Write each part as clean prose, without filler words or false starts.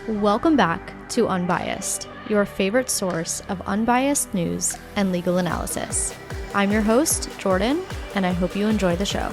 Welcome back to Unbiased, your favorite source of unbiased news and legal analysis. I'm your host, Jordan, and I hope you enjoy the show.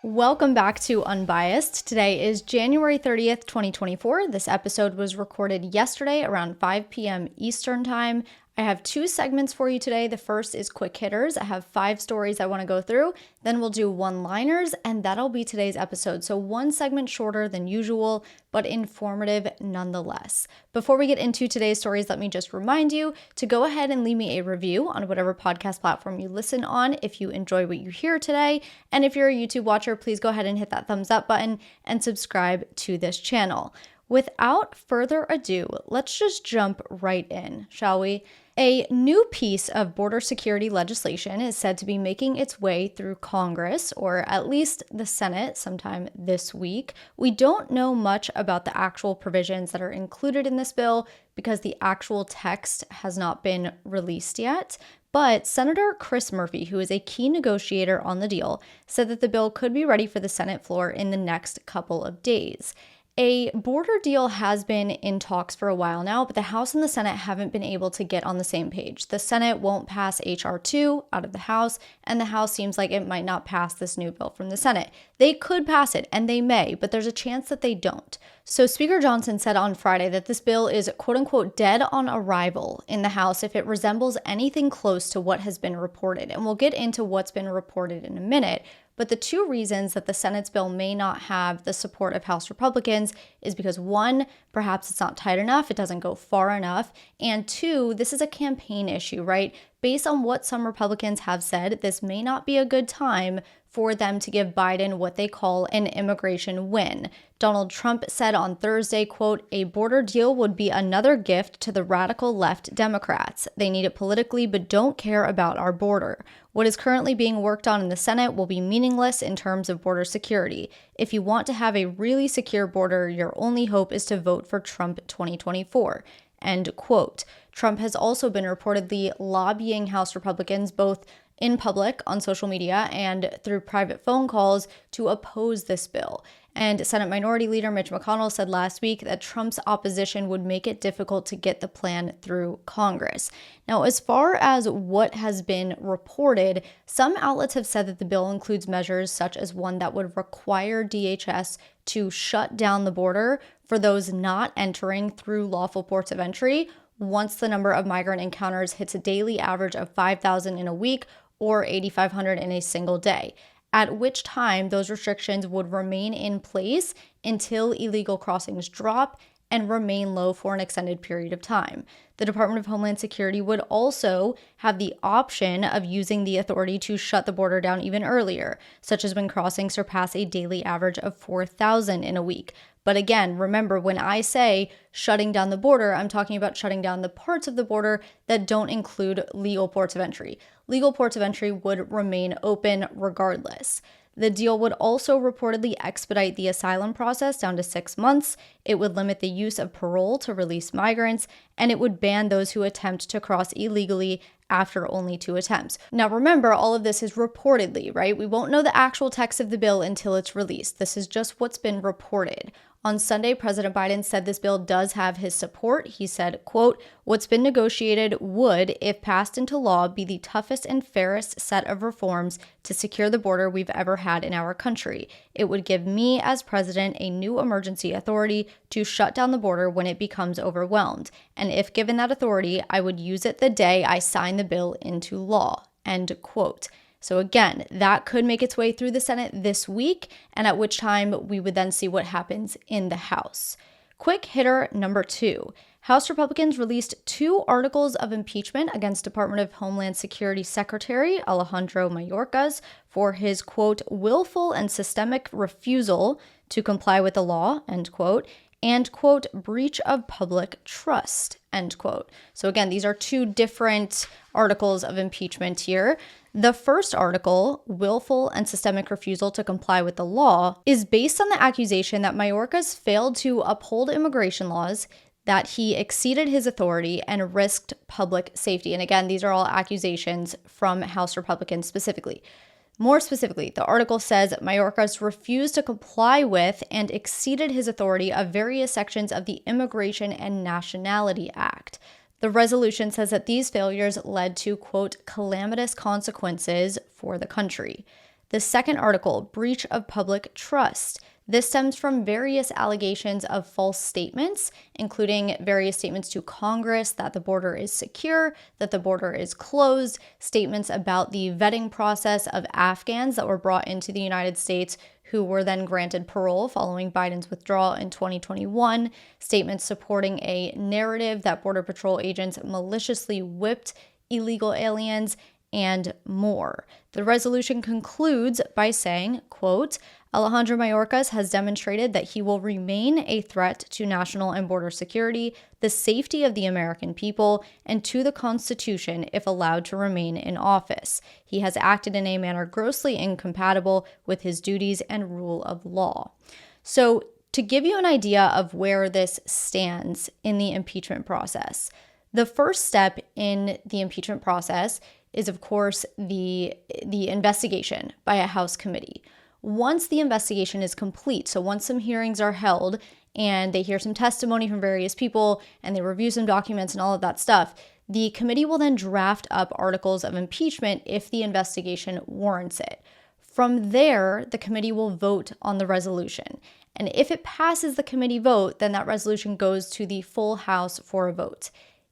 Welcome back to Unbiased. Today is January 30th, 2024. This episode was recorded yesterday around 5 p.m. Eastern Time. I have two segments for you today. The first is quick hitters. I have 5 stories I want to go through. Then we'll do one-liners, and that'll be today's episode. So one segment shorter than usual, but informative nonetheless. Before we get into today's stories, let me just remind you to go ahead and leave me a review on whatever podcast platform you listen on if you enjoy what you hear today. And if you're a YouTube watcher, please go ahead and hit that thumbs up button and subscribe to this channel. Without further ado, let's just jump right in, shall we? A new piece of border security legislation is said to be making its way through Congress, or at least the Senate, sometime this week. We don't know much about the actual provisions that are included in this bill because the actual text has not been released yet. But Senator Chris Murphy, who is a key negotiator on the deal, said that the bill could be ready for the Senate floor in the next couple of days. A border deal has been in talks for a while now, but the House and the Senate haven't been able to get on the same page. The Senate won't pass H.R. 2 out of the House, and the House seems like it might not pass this new bill from the Senate. They could pass it, and they may, but there's a chance that they don't. So Speaker Johnson said on Friday that this bill is quote-unquote dead on arrival in the House if it resembles anything close to what has been reported. And we'll get into what's been reported in a minute. But the two reasons that the Senate's bill may not have the support of House Republicans is because, one, perhaps it's not tight enough, it doesn't go far enough, and two, this is a campaign issue, right? Based on what some Republicans have said, this may not be a good time for them to give Biden what they call an immigration win. Donald Trump said on Thursday, quote, "A border deal would be another gift to the radical left Democrats. They need it politically but don't care about our border. What is currently being worked on in the Senate will be meaningless in terms of border security. If you want to have a really secure border, your only hope is to vote for Trump 2024. End quote. Trump has also been reportedly lobbying House Republicans both in public on social media and through private phone calls to oppose this bill. And Senate Minority Leader Mitch McConnell said last week that Trump's opposition would make it difficult to get the plan through Congress. Now, as far as what has been reported, some outlets have said that the bill includes measures such as one that would require DHS to shut down the border for those not entering through lawful ports of entry once the number of migrant encounters hits a daily average of 5,000 in a week or 8,500 in a single day, at which time those restrictions would remain in place until illegal crossings drop and remain low for an extended period of time. The Department of Homeland Security would also have the option of using the authority to shut the border down even earlier, such as when crossings surpass a daily average of 4,000 in a week. But again, remember, when I say shutting down the border, I'm talking about shutting down the parts of the border that don't include legal ports of entry. Legal ports of entry would remain open regardless. The deal would also reportedly expedite the asylum process down to 6 months. It would limit the use of parole to release migrants, and it would ban those who attempt to cross illegally after only 2 attempts. Now remember, all of this is reportedly, right? We won't know the actual text of the bill until it's released. This is just what's been reported. On Sunday, President Biden said this bill does have his support. He said, quote, "What's been negotiated would, if passed into law, be the toughest and fairest set of reforms to secure the border we've ever had in our country. It would give me, as president, a new emergency authority to shut down the border when it becomes overwhelmed. And if given that authority, I would use it the day I sign the bill into law." End quote. So again, that could make its way through the Senate this week, and at which time we would then see what happens in the House. Quick hitter number 2. House Republicans released 2 articles of impeachment against Department of Homeland Security Secretary Alejandro Mayorkas for his, quote, "willful and systemic refusal to comply with the law," end quote, and, quote, "breach of public trust," end quote. So again, these are 2 different articles of impeachment here. The first article, willful and systemic refusal to comply with the law, is based on the accusation that Mayorkas failed to uphold immigration laws, that he exceeded his authority and risked public safety. And again, these are all accusations from House Republicans specifically. More specifically, the article says Mayorkas refused to comply with and exceeded his authority of various sections of the Immigration and Nationality Act. The resolution says that these failures led to, quote, calamitous consequences for the country. The second article, breach of public trust. This stems from various allegations of false statements, including various statements to Congress that the border is secure, that the border is closed, statements about the vetting process of Afghans that were brought into the United States who were then granted parole following Biden's withdrawal in 2021, statements supporting a narrative that Border Patrol agents maliciously whipped illegal aliens, and more. The resolution concludes by saying, quote, Alejandro Mayorkas has demonstrated that he will remain a threat to national and border security, the safety of the American people, and to the Constitution if allowed to remain in office. He has acted in a manner grossly incompatible with his duties and rule of law. So, to give you an idea of where this stands in the impeachment process, the first step in the impeachment process is, of course, the investigation by a House committee. Once the investigation is complete, so once some hearings are held and they hear some testimony from various people and they review some documents and all of that stuff, the committee will then draft up articles of impeachment if the investigation warrants it. From there, the committee will vote on the resolution. And if it passes the committee vote, then that resolution goes to the full House for a vote.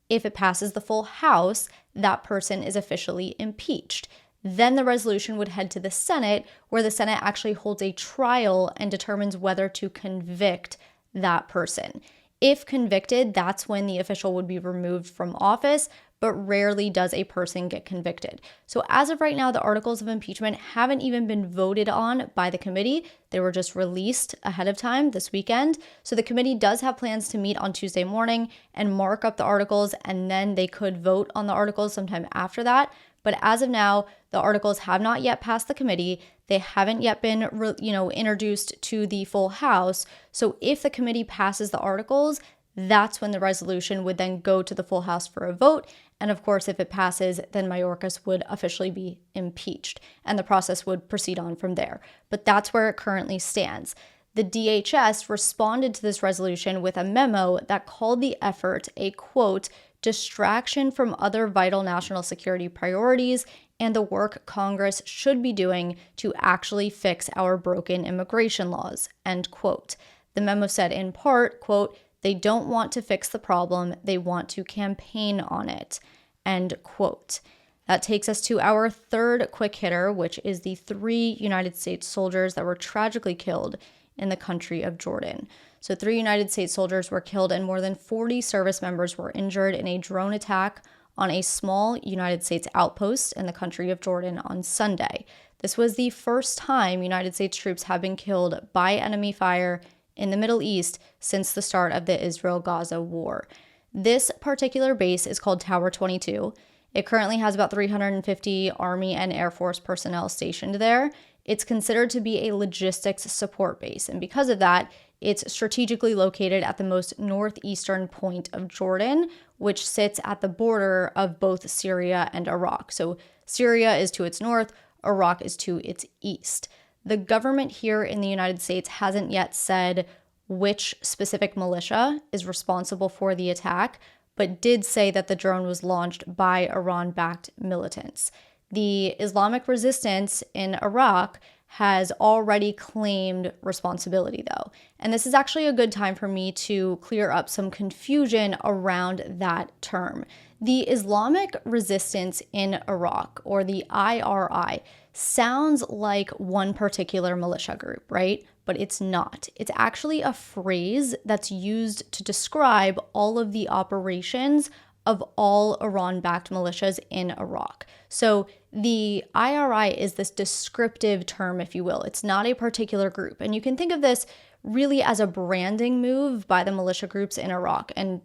If it passes the full House, that person is officially impeached. Then the resolution would head to the Senate, where the Senate actually holds a trial and determines whether to convict that person. If convicted, that's when the official would be removed from office, but rarely does a person get convicted. So as of right now, the articles of impeachment haven't even been voted on by the committee. They were just released ahead of time this weekend. So the committee does have plans to meet on Tuesday morning and mark up the articles, and then they could vote on the articles sometime after that. But as of now, the articles have not yet passed the committee. They haven't yet been, introduced to the full House. So if the committee passes the articles, that's when the resolution would then go to the full House for a vote. And of course, if it passes, then Mayorkas would officially be impeached and the process would proceed on from there. But that's where it currently stands. The DHS responded to this resolution with a memo that called the effort a, quote, distraction from other vital national security priorities and the work Congress should be doing to actually fix our broken immigration laws, end quote. The memo said in part, quote, they don't want to fix the problem, they want to campaign on it, end quote. That takes us to our third quick hitter, which is the 3 United States soldiers that were tragically killed in the country of Jordan. So 3 United States soldiers were killed and more than 40 service members were injured in a drone attack on a small United States outpost in the country of Jordan on Sunday. This was the first time United States troops have been killed by enemy fire in the Middle East since the start of the Israel-Gaza war. This particular base is called Tower 22. It currently has about 350 Army and Air Force personnel stationed there. It's considered to be a logistics support base, and because of that, it's strategically located at the most northeastern point of Jordan, which sits at the border of both Syria and Iraq. So Syria is to its north, Iraq is to its east. The government here in the United States hasn't yet said which specific militia is responsible for the attack, but did say that the drone was launched by Iran-backed militants. The Islamic resistance in Iraq has already claimed responsibility, though. And this is actually a good time for me to clear up some confusion around that term. The Islamic resistance in Iraq, or the IRI, sounds like one particular militia group, right? But it's not. It's actually a phrase that's used to describe all of the operations of all Iran-backed militias in Iraq. So the IRI is this descriptive term, if you will. It's not a particular group. And you can think of this really as a branding move by the militia groups in Iraq. And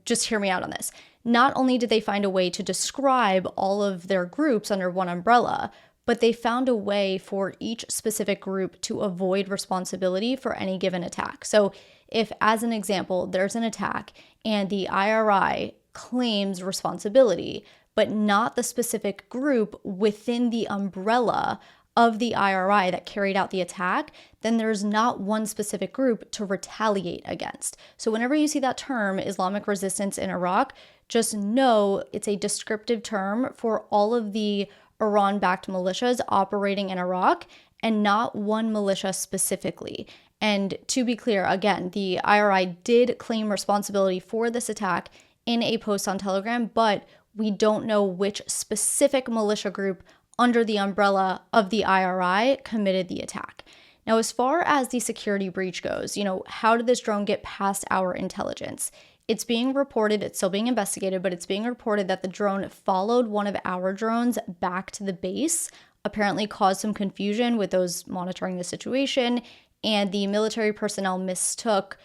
just hear me out on this. Not only did they find a way to describe all of their groups under one umbrella, but they found a way for each specific group to avoid responsibility for any given attack. So if, as an example, there's an attack and the IRI claims responsibility, but not the specific group within the umbrella of the IRI that carried out the attack, then there's not one specific group to retaliate against. So whenever you see that term, Islamic resistance in Iraq, just know it's a descriptive term for all of the Iran-backed militias operating in Iraq and not one militia specifically. And to be clear, again, the IRI did claim responsibility for this attack in a post on Telegram, but we don't know which specific militia group under the umbrella of the IRI committed the attack. Now, as far as the security breach goes, how did this drone get past our intelligence? It's being reported, it's still being investigated, but it's being reported that the drone followed one of our drones back to the base, apparently caused some confusion with those monitoring the situation, and the military personnel mistook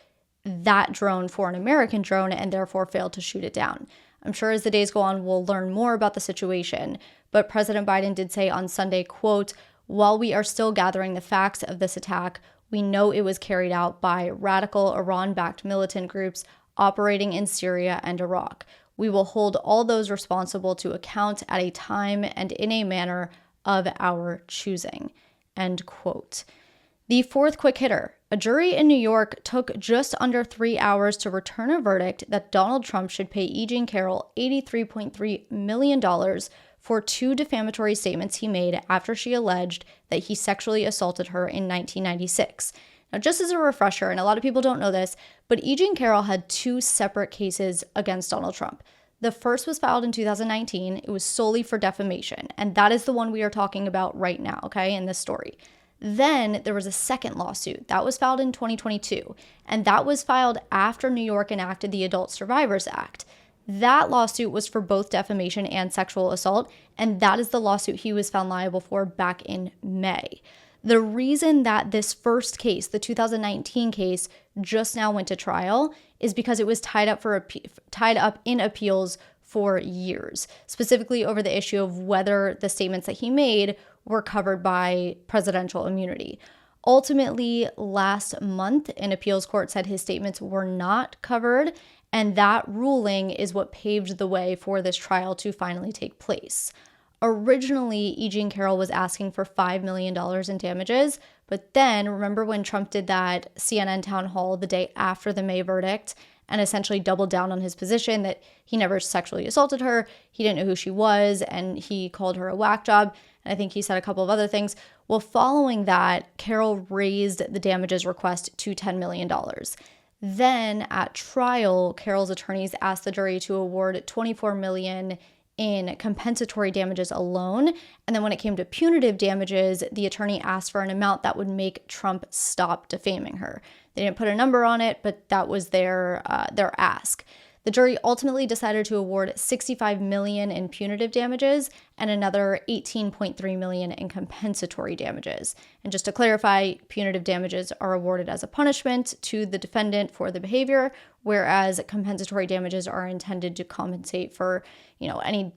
that drone for an American drone and therefore failed to shoot it down. I'm sure as the days go on, we'll learn more about the situation, but President Biden did say on Sunday, quote, "While we are still gathering the facts of this attack, we know it was carried out by radical Iran-backed militant groups operating in Syria and Iraq. We will hold all those responsible to account at a time and in a manner of our choosing," end quote. The fourth quick hitter. A jury in New York took just under 3 hours to return a verdict that Donald Trump should pay E. Jean Carroll $83.3 million for 2 defamatory statements he made after she alleged that he sexually assaulted her in 1996. Now, just as a refresher, and a lot of people don't know this, but E. Jean Carroll had 2 separate cases against Donald Trump. The first was filed in 2019. It was solely for defamation, and that is the one we are talking about right now, okay, in this story. Then there was a second lawsuit that was filed in 2022, and that was filed after New York enacted the Adult Survivors Act. That lawsuit was for both defamation and sexual assault, and that is the lawsuit he was found liable for back in May. The reason that this first case, the 2019 case, just now went to trial is because it was tied up in appeals for years, specifically over the issue of whether the statements that he made were covered by presidential immunity. Ultimately, last month, an appeals court said his statements were not covered, and that ruling is what paved the way for this trial to finally take place. Originally, E. Jean Carroll was asking for $5 million in damages, but then remember when Trump did that CNN town hall the day after the May verdict and essentially doubled down on his position that he never sexually assaulted her, he didn't know who she was, and he called her a whack job, and I think he said a couple of other things. Well, following that, Carroll raised the damages request to $10 million. Then at trial, Carroll's attorneys asked the jury to award $24 million in compensatory damages alone. And then when it came to punitive damages, the attorney asked for an amount that would make Trump stop defaming her. They didn't put a number on it, but that was their ask. The jury ultimately decided to award $65 million in punitive damages and another $18.3 million in compensatory damages. And just to clarify, punitive damages are awarded as a punishment to the defendant for the behavior, whereas compensatory damages are intended to compensate for, any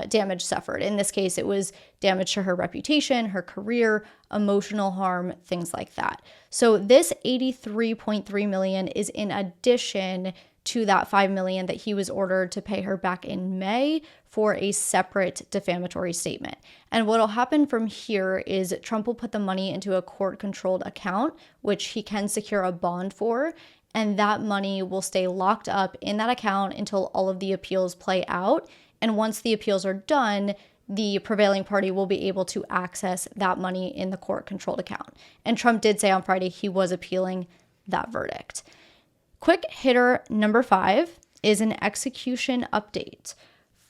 damage suffered. In this case, it was damage to her reputation, her career, emotional harm, things like that. So this $83.3 million is in addition to that $5 million that he was ordered to pay her back in May for a separate defamatory statement. And what'll happen from here is Trump will put the money into a court-controlled account, which he can secure a bond for, and that money will stay locked up in that account until all of the appeals play out. And once the appeals are done, the prevailing party will be able to access that money in the court-controlled account. And Trump did say on Friday he was appealing that verdict. Quick hitter number 5 is an execution update.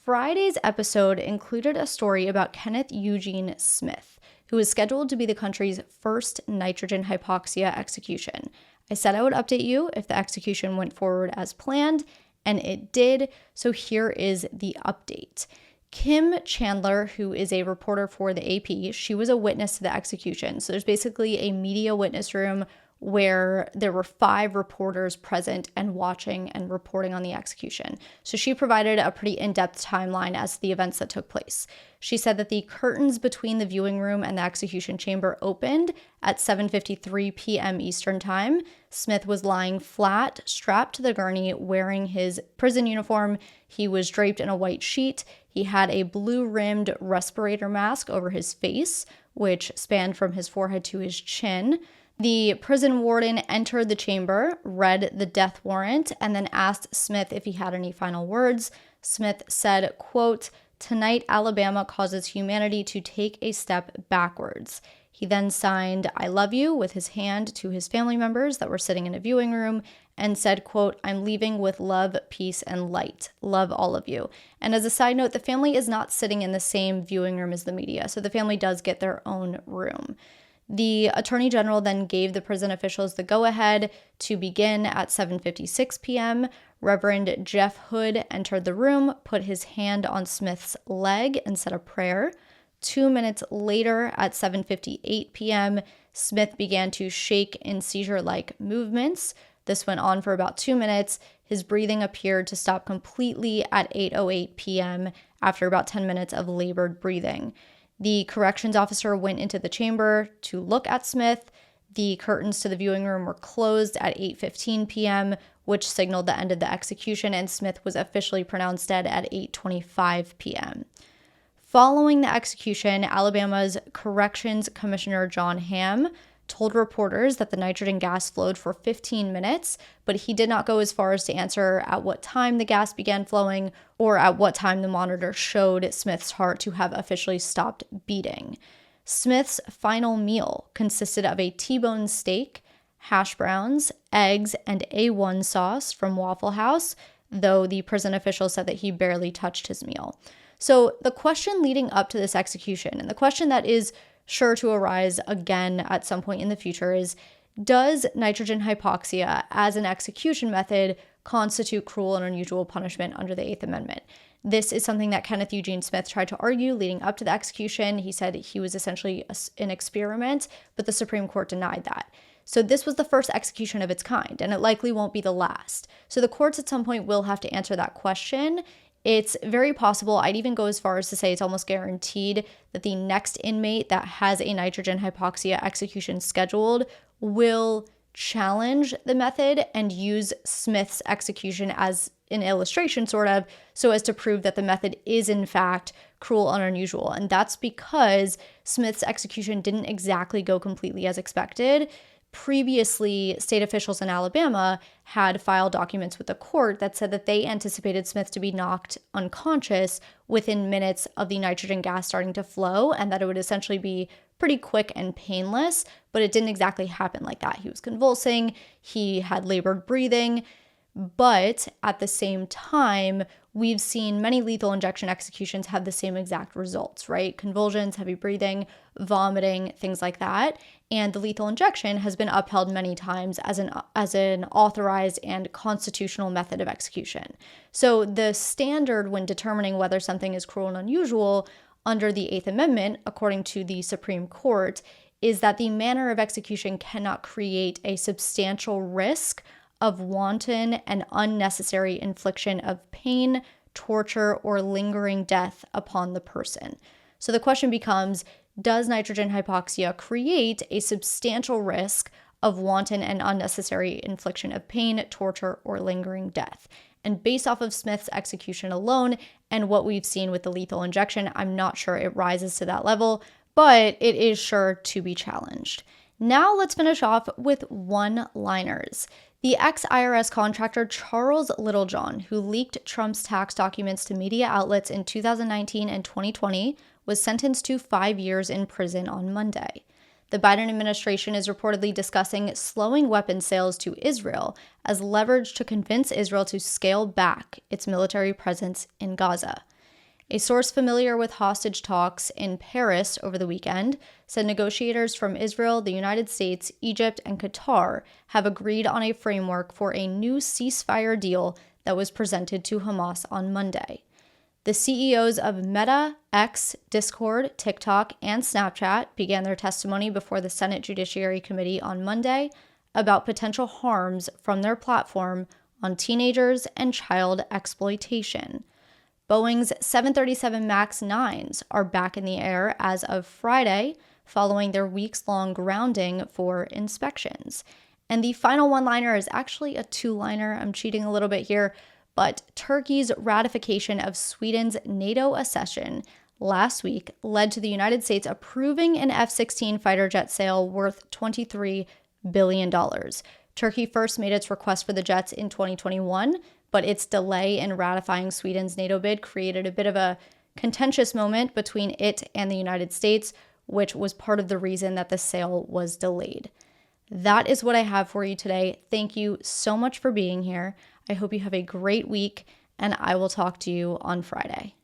Friday's episode included a story about Kenneth Eugene Smith, who is scheduled to be the country's first nitrogen hypoxia execution. I said I would update you if the execution went forward as planned, and it did, so here is the update. Kim Chandler, who is a reporter for the AP, she was a witness to the execution. So there's basically a media witness room where there were 5 reporters present and watching and reporting on the execution. So she provided a pretty in-depth timeline as to the events that took place. She said that the curtains between the viewing room and the execution chamber opened at 7:53 p.m. Eastern Time. Smith was lying flat, strapped to the gurney, wearing his prison uniform. He was draped in a white sheet. He had a blue-rimmed respirator mask over his face, which spanned from his forehead to his chin. The prison warden entered the chamber, read the death warrant, and then asked Smith if he had any final words. Smith said, quote, "Tonight, Alabama causes humanity to take a step backwards." He then signed, "I love you," with his hand to his family members that were sitting in a viewing room and said, quote, "I'm leaving with love, peace, and light. Love all of you." And as a side note, the family is not sitting in the same viewing room as the media, so the family does get their own room. The Attorney General then gave the prison officials the go-ahead to begin at 7:56 p.m. Reverend Jeff Hood entered the room, put his hand on Smith's leg, and said a prayer. 2 minutes later, at 7:58 p.m., Smith began to shake in seizure-like movements. This went on for about 2 minutes. His breathing appeared to stop completely at 8:08 p.m. after about 10 minutes of labored breathing. The corrections officer went into the chamber to look at Smith. The curtains to the viewing room were closed at 8:15 p.m., which signaled the end of the execution, and Smith was officially pronounced dead at 8:25 p.m. Following the execution, Alabama's Corrections Commissioner John Hamm told reporters that the nitrogen gas flowed for 15 minutes, but he did not go as far as to answer at what time the gas began flowing or at what time the monitor showed Smith's heart to have officially stopped beating. Smith's final meal consisted of a T-bone steak, hash browns, eggs, and A1 sauce from Waffle House, though the prison official said that he barely touched his meal. So the question leading up to this execution, and the question that is sure to arise again at some point in the future, is, does nitrogen hypoxia as an execution method constitute cruel and unusual punishment under the 8th Amendment? This is something that Kenneth Eugene Smith tried to argue leading up to the execution. He said he was essentially an experiment, but the Supreme Court denied that. So this was the first execution of its kind, and it likely won't be the last. So the courts at some point will have to answer that question. It's very possible, I'd even go as far as to say it's almost guaranteed, that the next inmate that has a nitrogen hypoxia execution scheduled will challenge the method and use Smith's execution as an illustration, sort of, so as to prove that the method is in fact cruel and unusual. And that's because Smith's execution didn't exactly go completely as expected. Previously, state officials in Alabama had filed documents with the court that said that they anticipated Smith to be knocked unconscious within minutes of the nitrogen gas starting to flow, and that it would essentially be pretty quick and painless, but it didn't exactly happen like that. He was convulsing, he had labored breathing, but at the same time, we've seen many lethal injection executions have the same exact results, right? Convulsions, heavy breathing, vomiting, things like that. And the lethal injection has been upheld many times as an authorized and constitutional method of execution. So the standard when determining whether something is cruel and unusual under the 8th Amendment, according to the Supreme Court, is that the manner of execution cannot create a substantial risk of wanton and unnecessary infliction of pain, torture, or lingering death upon the person. So the question becomes, does nitrogen hypoxia create a substantial risk of wanton and unnecessary infliction of pain, torture, or lingering death? And based off of Smith's execution alone and what we've seen with the lethal injection, I'm not sure it rises to that level, but it is sure to be challenged. Now let's finish off with one-liners. The ex-IRS contractor Charles Littlejohn, who leaked Trump's tax documents to media outlets in 2019 and 2020, was sentenced to 5 years in prison on Monday. The Biden administration is reportedly discussing slowing weapons sales to Israel as leverage to convince Israel to scale back its military presence in Gaza. A source familiar with hostage talks in Paris over the weekend said negotiators from Israel, the United States, Egypt, and Qatar have agreed on a framework for a new ceasefire deal that was presented to Hamas on Monday. The CEOs of Meta, X, Discord, TikTok, and Snapchat began their testimony before the Senate Judiciary Committee on Monday. about potential harms from their platform on teenagers and child exploitation. Boeing's 737 MAX 9s are back in the air as of Friday, following their weeks-long grounding for inspections. And the final one-liner is actually a two-liner. I'm cheating a little bit here, but Turkey's ratification of Sweden's NATO accession last week led to the United States approving an F-16 fighter jet sale worth $23 billion. Turkey first made its request for the jets in 2021, but its delay in ratifying Sweden's NATO bid created a bit of a contentious moment between it and the United States, which was part of the reason that the sale was delayed. That is what I have for you today. Thank you so much for being here. I hope you have a great week, and I will talk to you on Friday.